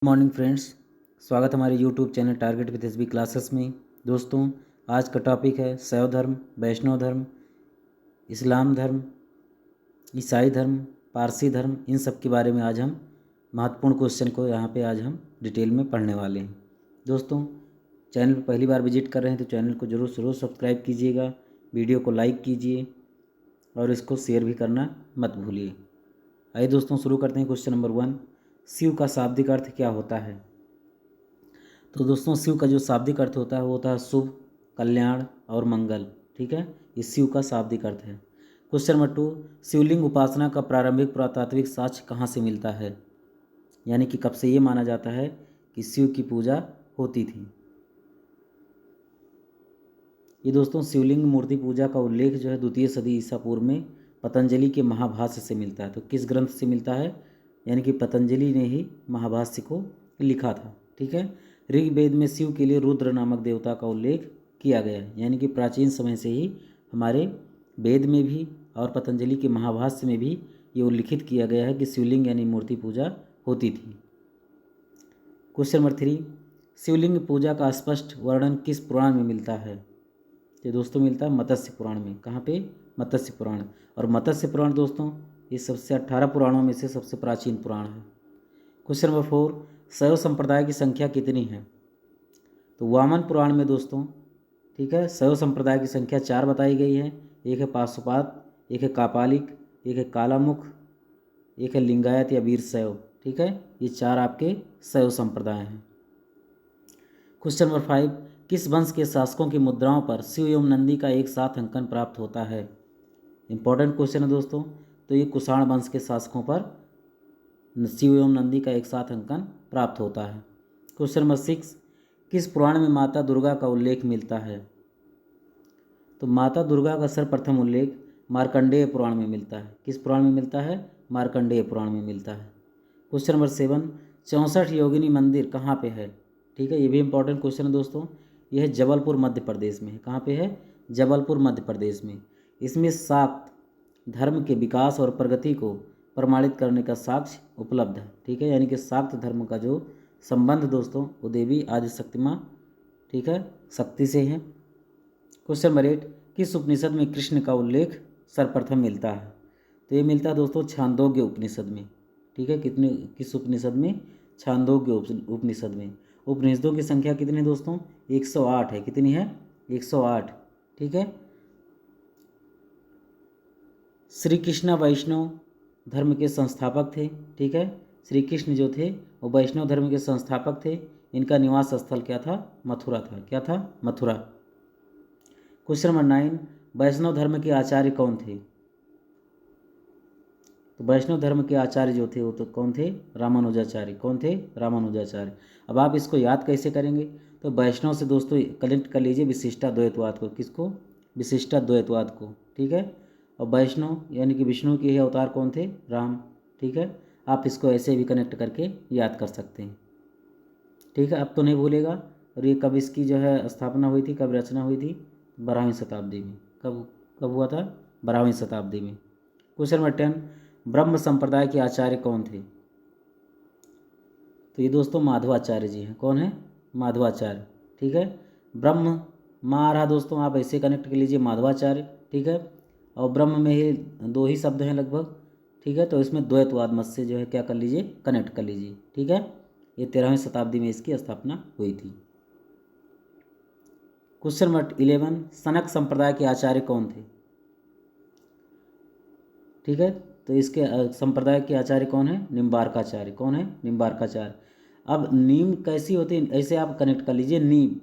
Morning friends, स्वागत हमारे YouTube channel target with SB classes में। दोस्तों, आज का टॉपिक है शैव धर्म, वैष्णव धर्म, इस्लाम धर्म, ईसाई धर्म, पारसी धर्म। इन सब के बारे में आज हम महत्वपूर्ण क्वेश्चन को यहाँ पे आज हम डिटेल में पढ़ने वाले हैं। दोस्तों, चैनल पर पहली बार विजिट कर रहे हैं तो चैनल को ज़रूर सब्सक्राइब कीजिएगा, वीडियो को लाइक कीजिए और इसको शेयर भी करना मत भूलिए। आइए दोस्तों, शुरू करते हैं। क्वेश्चन नंबर 1, शिव का शाब्दिक अर्थ क्या होता है? तो दोस्तों, शिव का जो शाब्दिक अर्थ होता है वो होता है शुभ, कल्याण और मंगल। ठीक है, ये शिव का शाब्दिक अर्थ है। क्वेश्चन नंबर 2, शिवलिंग उपासना का प्रारंभिक पुरातात्विक साक्ष्य कहाँ से मिलता है? यानी कि कब से ये माना जाता है कि शिव की पूजा होती थी? ये दोस्तों, शिवलिंग मूर्ति पूजा का उल्लेख जो है 2वीं सदी ईसा पूर्व में पतंजलि के महाभाष्य से मिलता है। तो किस ग्रंथ से मिलता है? यानी कि पतंजलि ने ही महाभाष्य को लिखा था। ठीक है, ऋग्वेद में शिव के लिए रुद्र नामक देवता का उल्लेख किया गया है। यानी कि प्राचीन समय से ही हमारे वेद में भी और पतंजलि के महाभाष्य में भी ये उल्लिखित किया गया है कि शिवलिंग यानी मूर्ति पूजा होती थी। क्वेश्चन नंबर 3, शिवलिंग पूजा का स्पष्ट वर्णन किस पुराण में मिलता है? ये दोस्तों मिलता है मत्स्य पुराण में। कहाँ पे? मत्स्य पुराण। और मत्स्य पुराण दोस्तों ये सबसे 18 पुराणों में से सबसे प्राचीन पुराण है। क्वेश्चन नंबर 4, शैव संप्रदाय की संख्या कितनी है? तो वामन पुराण में दोस्तों, ठीक है, शैव संप्रदाय की संख्या 4 बताई गई है। एक है पाशुपात, एक है कापालिक, एक है कालामुख, एक है लिंगायत या वीर शैव। ठीक है, ये 4 आपके शैव संप्रदाय हैं। क्वेश्चन नंबर 5, किस वंश के शासकों की मुद्राओं पर शिव एवं नंदी का एक साथ अंकन प्राप्त होता है? इंपॉर्टेंट क्वेश्चन है दोस्तों। तो ये कुषाण वंश के शासकों पर शिव एवं नंदी का एक साथ अंकन प्राप्त होता है। क्वेश्चन नंबर 6, किस पुराण में माता दुर्गा का उल्लेख मिलता है? तो माता दुर्गा का सर्वप्रथम उल्लेख मार्कंडेय पुराण में मिलता है। किस पुराण में मिलता है? मार्कंडेय पुराण में मिलता है। क्वेश्चन नंबर 7, 64 योगिनी मंदिर कहाँ पे है? ठीक है, ये भी इंपॉर्टेंट क्वेश्चन है दोस्तों। यह जबलपुर मध्य प्रदेश में है। कहाँ पे है? जबलपुर मध्य प्रदेश में। इसमें शाक्त धर्म के विकास और प्रगति को प्रमाणित करने का साक्ष्य उपलब्ध है। ठीक है, यानी कि शाक्त धर्म का जो संबंध दोस्तों वो देवी आदिशक्ति माँ, ठीक है, शक्ति से है। क्वेश्चन नंबर 8, किस उपनिषद में कृष्ण का उल्लेख सर्वप्रथम मिलता है? तो ये मिलता है दोस्तों छांदोग्य उपनिषद में। ठीक है, किस उपनिषद में? छांदोग्य उपनिषद में। उपनिषदों की संख्या कितनी है दोस्तों? 108 है। कितनी है? 108। ठीक है, श्री कृष्ण वैष्णव धर्म के संस्थापक थे। ठीक है, श्री कृष्ण जो थे वो वैष्णव धर्म के संस्थापक थे। इनका निवास स्थल क्या था? मथुरा था। क्या था? मथुरा। क्वेश्चन नंबर 9, वैष्णव धर्म के आचार्य कौन थे? तो वैष्णव धर्म के आचार्य जो थे वो तो कौन थे? रामानुजाचार्य। कौन थे? रामानुजाचार्य। अब आप इसको याद कैसे करेंगे? तो वैष्णव से दोस्तों कनेक्ट कर लीजिए विशिष्टाद्वैतवाद को। किसको? विशिष्टाद्वैतवाद को। ठीक है, और वैष्णव यानी कि विष्णु के ही अवतार कौन थे? राम। ठीक है, आप इसको ऐसे भी कनेक्ट करके याद कर सकते हैं। ठीक है, अब तो नहीं भूलेगा। और ये कब इसकी जो है स्थापना हुई थी, कब रचना हुई थी? 12वीं शताब्दी में। कब कब हुआ था? 12वीं शताब्दी में। क्वेश्चन नंबर 10, ब्रह्म संप्रदाय के आचार्य कौन थे? तो ये दोस्तों माधवाचार्य जी हैं। कौन है? माधवाचार्य। ठीक है, ब्रह्म माँ आ रहा दोस्तों, आप ऐसे कनेक्ट कर लीजिए माधवाचार्य। ठीक है, और ब्रह्म में ही 2 ही शब्द हैं लगभग। ठीक है, तो इसमें द्वैतवाद मत से जो है क्या कर लीजिए? कनेक्ट कर लीजिए। ठीक है, ये 13वीं शताब्दी में इसकी स्थापना हुई थी। क्वेश्चन नंबर 11, सनक संप्रदाय के आचार्य कौन थे? ठीक है, तो इसके संप्रदाय के आचार्य कौन है? निम्बार्काचार्य। कौन है? निम्बार्काचार्य। अब नीम कैसी होती है? ऐसे आप कनेक्ट कर लीजिए नीम।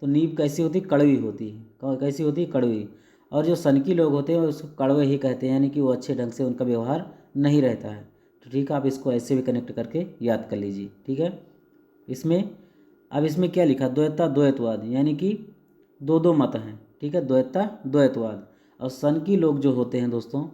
तो नीम कैसी होती है? कड़वी होती है। कैसी होती है? कड़वी। और जो सनकी लोग होते हैं उसको कड़वे ही कहते हैं, यानी कि वो अच्छे ढंग से उनका व्यवहार नहीं रहता है। तो ठीक है, आप इसको ऐसे भी कनेक्ट करके याद कर लीजिए। ठीक है, इसमें अब इसमें क्या लिखा? द्वैता द्वैतवाद, यानी कि 2 मत हैं। ठीक है, द्वैता द्वैतवाद। और सनकी लोग जो होते हैं दोस्तों,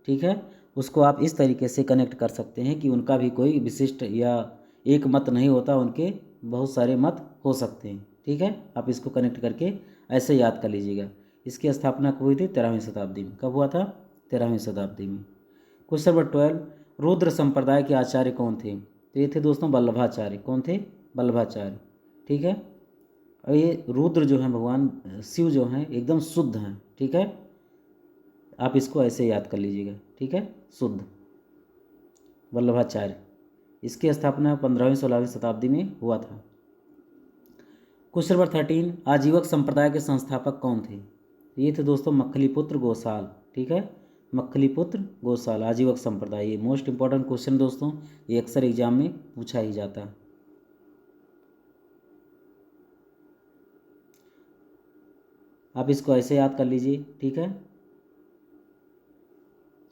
ठीक है, उसको आप इस तरीके से कनेक्ट कर सकते हैं कि उनका भी कोई विशिष्ट या एक मत नहीं होता, उनके बहुत सारे मत हो सकते हैं। ठीक है, आप इसको कनेक्ट करके ऐसे याद कर लीजिएगा। इसकी स्थापना कब हुई थी? 13वीं शताब्दी में। कब हुआ था? 13वीं शताब्दी में। क्वेश्चन नंबर 12, रुद्र संप्रदाय के आचार्य कौन थे? तो तो ये थे दोस्तों वल्लभाचार्य। कौन थे? वल्लभाचार्य। ठीक है। और ये रुद्र जो हैं भगवान शिव जो हैं एकदम शुद्ध हैं। ठीक है, आप इसको ऐसे याद कर लीजिएगा। ठीक है, शुद्ध वल्लभाचार्य। इसकी स्थापना 15वीं-16वीं शताब्दी में हुआ था। क्वेश्चन नंबर 13, आजीवक संप्रदाय के संस्थापक कौन थे? ये थे दोस्तों मक्खलीपुत्र गोसाल। ठीक है, मक्खलीपुत्र गोसाल, आजीवक संप्रदाय। ये मोस्ट इंपॉर्टेंट क्वेश्चन दोस्तों, ये अक्सर एग्जाम में पूछा ही जाता है। आप इसको ऐसे याद कर लीजिए। ठीक है,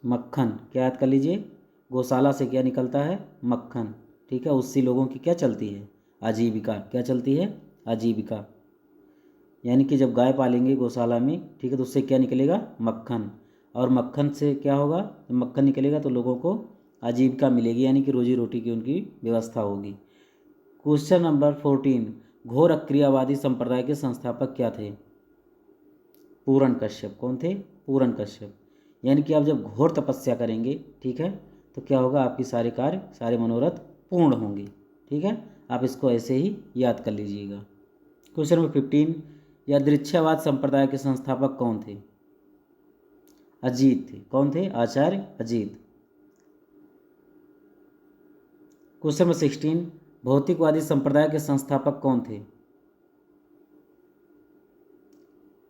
मक्खन क्या याद कर लीजिए, गौशाला से क्या निकलता है? मक्खन। ठीक है, उससे लोगों की क्या चलती है? आजीविका। क्या चलती है? आजीविका। यानी कि जब गाय पालेंगे गौशाला में, ठीक है, तो उससे क्या निकलेगा? मक्खन। और मक्खन से क्या होगा? जब मक्खन निकलेगा तो लोगों को आजीविका मिलेगी, यानी कि रोजी रोटी की उनकी व्यवस्था होगी। क्वेश्चन नंबर 14, घोर अक्रियावादी संप्रदाय के संस्थापक क्या थे? पूरण कश्यप। कौन थे? पूरण कश्यप। यानी कि आप जब घोर तपस्या करेंगे, ठीक है, तो क्या होगा? आपकी सारे कार्य, सारे मनोरथ पूर्ण होंगे। ठीक है, आप इसको ऐसे ही याद कर लीजिएगा। क्वेश्चन नंबर 15, यादृच्छावाद संप्रदाय के संस्थापक कौन थे? अजीत थे। कौन थे? आचार्य अजीत। क्वेश्चन नंबर 16, भौतिकवादी संप्रदाय के संस्थापक कौन थे?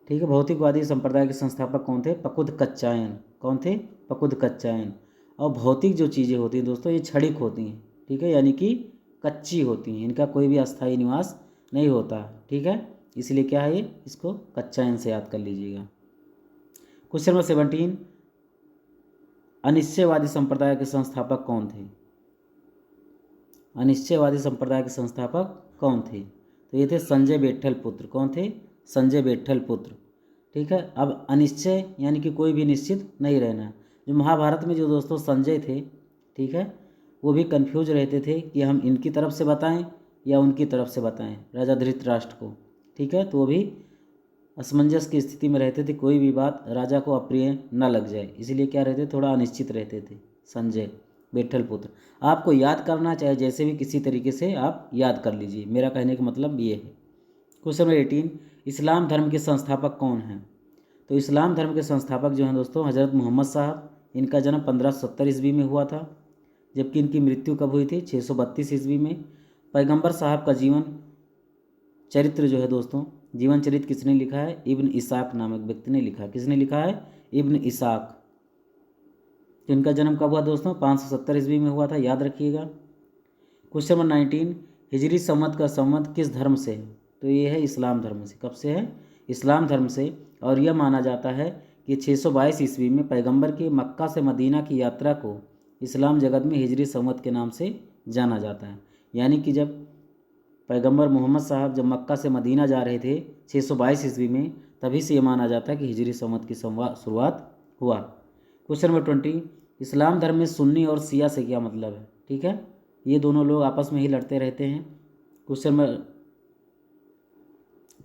ठीक है, भौतिकवादी संप्रदाय के संस्थापक कौन थे? पकुद्ध-कच्चायन। कौन थे? पकुद्ध-कच्चायन। और भौतिक जो चीज़ें होती हैं दोस्तों, ये क्षणिक होती हैं। ठीक है, यानी कि कच्ची होती हैं, इनका कोई भी अस्थायी निवास नहीं होता। ठीक है, इसलिए क्या है ये? इसको कच्चायन से याद कर लीजिएगा। क्वेश्चन नंबर 17, अनिश्चयवादी संप्रदाय के संस्थापक कौन थे? अनिश्चयवादी संप्रदाय के संस्थापक कौन थे? तो ये थे संजय बेट्ठल पुत्र। कौन थे? संजय बेट्ठल पुत्र। ठीक है, अब अनिश्चय यानी कि कोई भी निश्चित नहीं रहना। जो महाभारत में जो दोस्तों संजय थे, ठीक है, वो भी कंफ्यूज रहते थे कि हम इनकी तरफ से बताएं या उनकी तरफ से बताएं राजा धृतराष्ट्र को। ठीक है, तो वो भी असमंजस की स्थिति में रहते थे, कोई भी बात राजा को अप्रिय न लग जाए, इसीलिए क्या रहते, थोड़ा अनिश्चित रहते थे। संजय बेट्ठल पुत्र आपको याद करना, चाहे जैसे भी किसी तरीके से आप याद कर लीजिए, मेरा कहने का मतलब ये है। क्वेश्चन नंबर 18, इस्लाम धर्म के संस्थापक कौन हैं? तो इस्लाम धर्म के संस्थापक जो हैं दोस्तों हज़रत मोहम्मद साहब। इनका जन्म 1570 ईस्वी में हुआ था, जबकि इनकी मृत्यु कब हुई थी? 632 ईस्वी में। पैगंबर साहब का जीवन चरित्र जो है दोस्तों, जीवन चरित्र किसने लिखा है? इब्न इसाक नामक व्यक्ति ने लिखा है। किसने लिखा है? इब्न इसाक। तो इनका जन्म कब हुआ दोस्तों? 570 ईस्वी में हुआ था, याद रखिएगा। क्वेश्चन नंबर 19, हिजरी संवत का संवत किस धर्म से है? तो ये है इस्लाम धर्म से। कब से है? इस्लाम धर्म से। और यह माना जाता है कि 622 ईस्वी में पैगंबर की मक्का से मदीना की यात्रा को इस्लाम जगत में हिजरी संवत के नाम से जाना जाता है। यानी कि जब पैगंबर मोहम्मद साहब जब मक्का से मदीना जा रहे थे 622 ईस्वी में, तभी से ये माना जाता है कि हिजरी संवत की शुरुआत हुआ। क्वेश्चन नंबर 20, इस्लाम धर्म में सुन्नी और शिया से क्या मतलब है? ठीक है, ये दोनों लोग आपस में ही लड़ते रहते हैं। क्वेश्चन नंबर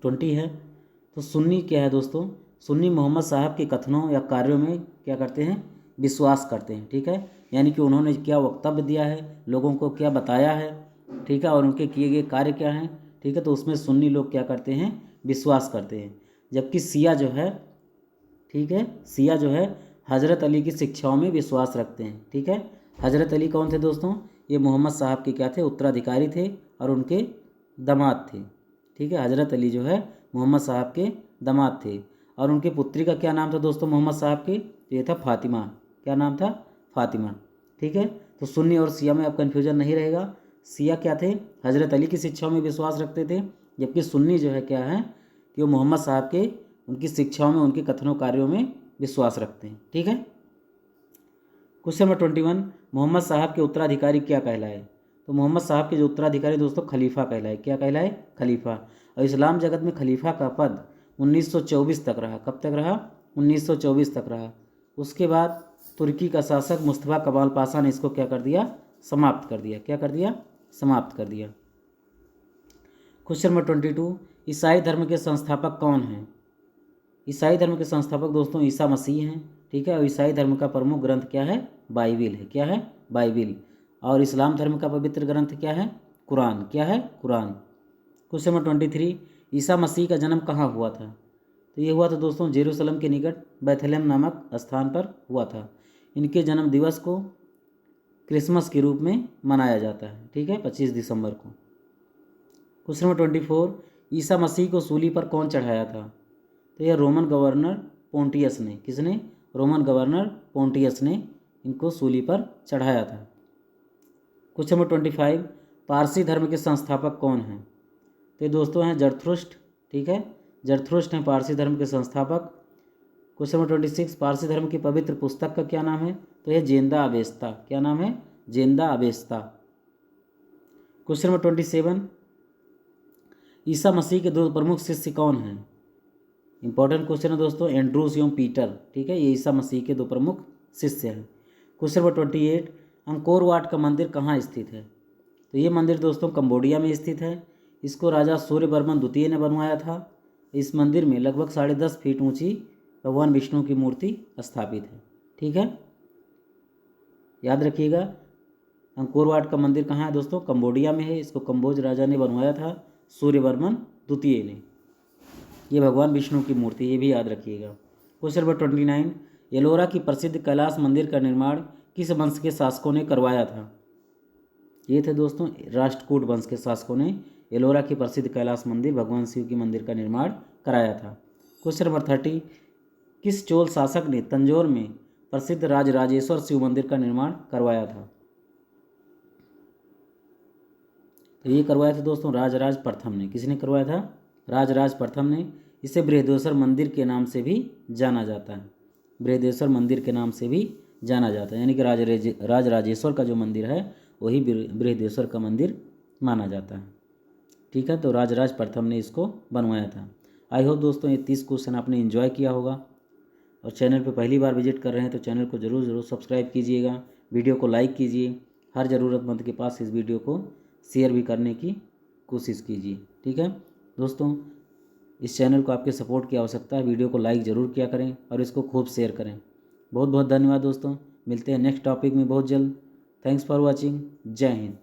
20 है, तो सुन्नी क्या है दोस्तों? सुन्नी मोहम्मद साहब के कथनों या कार्यों में क्या करते हैं? विश्वास करते हैं। ठीक है, यानी कि उन्होंने क्या वक्तव्य दिया है, लोगों को क्या बताया है, ठीक है, और उनके किए गए कार्य क्या हैं, ठीक है, तो उसमें सुन्नी लोग क्या करते हैं? विश्वास करते हैं। जबकि शिया जो है, ठीक है, शिया जो है हज़रत अली की शिक्षाओं में विश्वास रखते हैं। ठीक है, हज़रत अली कौन थे दोस्तों? ये मोहम्मद साहब के क्या थे? उत्तराधिकारी थे और उनके दामाद थे। ठीक है, हज़रत अली जो है मोहम्मद साहब के दामाद थे। और उनकी पुत्री का क्या नाम था दोस्तों मोहम्मद साहब के? ये था फातिमा। क्या नाम था? फातिमा। ठीक है, तो सुन्नी और शिया में अब कन्फ्यूजन नहीं रहेगा। शिया क्या थे? हज़रत अली की शिक्षाओं में विश्वास रखते थे, जबकि सुन्नी जो है क्या है कि वो मोहम्मद साहब के उनकी शिक्षाओं में, उनके कथनों कार्यों में विश्वास रखते हैं। ठीक है। क्वेश्चन नंबर 21, मोहम्मद साहब के उत्तराधिकारी क्या कहलाए? तो मोहम्मद साहब के जो उत्तराधिकारी दोस्तों खलीफा कहलाए। क्या कहलाए? खलीफा। और इस्लाम जगत में खलीफा का पद 1924 तक रहा। कब तक रहा? 1924 तक रहा। उसके बाद तुर्की का शासक मुस्तफ़ा कमाल पाशा ने इसको क्या कर दिया? समाप्त कर दिया। क्या कर दिया? समाप्त कर दिया। क्वेश्चन नंबर 22, ईसाई धर्म के संस्थापक कौन हैं? ईसाई धर्म के संस्थापक दोस्तों ईसा मसीह हैं। ठीक है, और ईसाई धर्म का प्रमुख ग्रंथ क्या है? बाइबिल है। क्या है? बाइबिल। और इस्लाम धर्म का पवित्र ग्रंथ क्या है? कुरान। क्या है? कुरान। क्वेश्चन नंबर 23, ईसा मसीह का जन्म कहाँ हुआ था? तो ये हुआ था दोस्तों जेरूसलम के निकट बैथलेहम नामक स्थान पर हुआ था। इनके जन्म दिवस को क्रिसमस के रूप में मनाया जाता है, ठीक है, 25 दिसंबर को। क्वेश्चन नंबर 24, ईसा मसीह को सूली पर कौन चढ़ाया था? तो यह रोमन गवर्नर पोंटियस ने। किसने? रोमन गवर्नर पोंटियस ने इनको सूली पर चढ़ाया था। क्वेश्चन नंबर 25, पारसी धर्म के संस्थापक कौन हैं? तो ये दोस्तों हैं जरथुष्ट्र, ठीक है, जरथुष्ट्र हैं पारसी धर्म के संस्थापक। क्वेश्चन नंबर 26, पारसी धर्म की पवित्र पुस्तक का क्या नाम है? तो यह जेंदा अवेस्ता। क्या नाम है? जेंदा Avesta. Question number 27, Isa Masih के दो प्रमुख शिष्य कौन हैं? इंपॉर्टेंट क्वेश्चन है दोस्तों, एंड्रूस एवं पीटर, ठीक है, ये ईसा मसीह के दो प्रमुख शिष्य हैं। क्वेश्चन नंबर 28, अंकोर वाट का मंदिर कहाँ स्थित है? तो ये मंदिर दोस्तों कंबोडिया में स्थित है। इसको राजा सूर्यवर्मन द्वितीय ने बनवाया था। इस मंदिर में लगभग 10.5 फीट ऊंची भगवान विष्णु की मूर्ति स्थापित है, ठीक है, याद रखिएगा। अंकोर वाट का मंदिर कहाँ है दोस्तों? कंबोडिया में है। इसको कंबोज राजा ने बनवाया था, सूर्यवर्मन द्वितीय ने। ये भगवान विष्णु की मूर्ति, ये भी याद रखिएगा। क्वेश्चन नंबर 29, एलोरा की प्रसिद्ध कैलाश मंदिर का निर्माण किस वंश के शासकों ने करवाया था? ये थे दोस्तों राष्ट्रकूट वंश के शासकों ने एलोरा की प्रसिद्ध कैलाश मंदिर भगवान शिव की मंदिर का निर्माण कराया था। क्वेश्चन नंबर 30, किस चोल शासक ने तंजौर में प्रसिद्ध राजराजेश्वर शिव मंदिर का निर्माण करवाया था? तो ये करवाया था दोस्तों राजराज प्रथम ने। किसने करवाया था? राजराज प्रथम ने। इसे बृहदेश्वर मंदिर के नाम से भी जाना जाता है। बृहदेश्वर मंदिर के नाम से भी जाना जाता है, यानी कि राजराजेश्वर का जो मंदिर है वही बृहदेश्वर का मंदिर माना जाता है, ठीक है। तो राजराज प्रथम ने इसको बनवाया था। आई होप दोस्तों ये 30 क्वेश्चन आपने एंजॉय किया होगा। और चैनल पे पहली बार विजिट कर रहे हैं तो चैनल को ज़रूर सब्सक्राइब कीजिएगा, वीडियो को लाइक कीजिए, हर ज़रूरतमंद के पास इस वीडियो को शेयर भी करने की कोशिश कीजिए, ठीक है दोस्तों। इस चैनल को आपके सपोर्ट की आवश्यकता है, वीडियो को लाइक ज़रूर किया करें और इसको खूब शेयर करें। बहुत बहुत धन्यवाद दोस्तों, मिलते हैं नेक्स्ट टॉपिक में बहुत जल्द। Thanks for watching. जय हिंद।